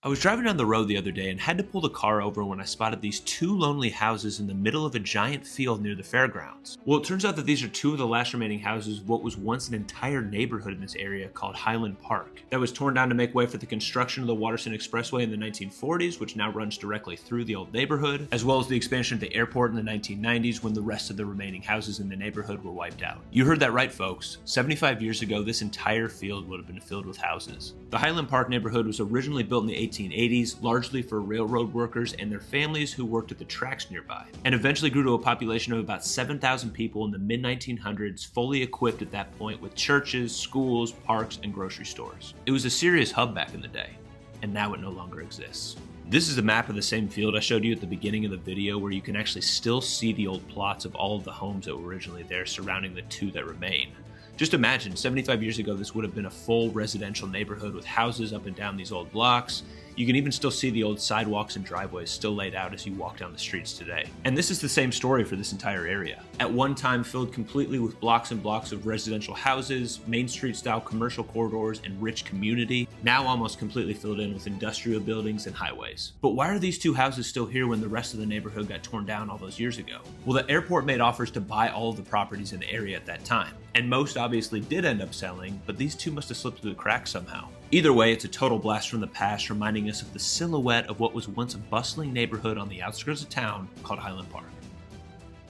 I was driving down the road the other day and had to pull the car over when I spotted these two lonely houses in the middle of a giant field near the fairgrounds. Well, it turns out that these are two of the last remaining houses of what was once an entire neighborhood in this area called Highland Park that was torn down to make way for the construction of the Waterson Expressway in the 1940s, which now runs directly through the old neighborhood, as well as the expansion of the airport in the 1990s when the rest of the remaining houses in the neighborhood were wiped out. You heard that right, folks. 75 years ago, this entire field would have been filled with houses. The Highland Park neighborhood was originally built in the 1880s, largely for railroad workers and their families who worked at the tracks nearby, and eventually grew to a population of about 7,000 people in the mid-1900s, fully equipped at that point with churches, schools, parks, and grocery stores. It was a serious hub back in the day, and now it no longer exists. This is a map of the same field I showed you at the beginning of the video, where you can actually still see the old plots of all of the homes that were originally there surrounding the two that remain. Just imagine, 75 years ago, this would have been a full residential neighborhood with houses up and down these old blocks. You can even still see the old sidewalks and driveways still laid out as you walk down the streets today. And this is the same story for this entire area. At one time filled completely with blocks and blocks of residential houses, Main Street style commercial corridors, and rich community, now almost completely filled in with industrial buildings and highways. But why are these two houses still here when the rest of the neighborhood got torn down all those years ago? Well, the airport made offers to buy all of the properties in the area at that time, and most obviously did end up selling, but these two must have slipped through the cracks somehow. Either way, it's a total blast from the past, reminding us of the silhouette of what was once a bustling neighborhood on the outskirts of town called Highland Park.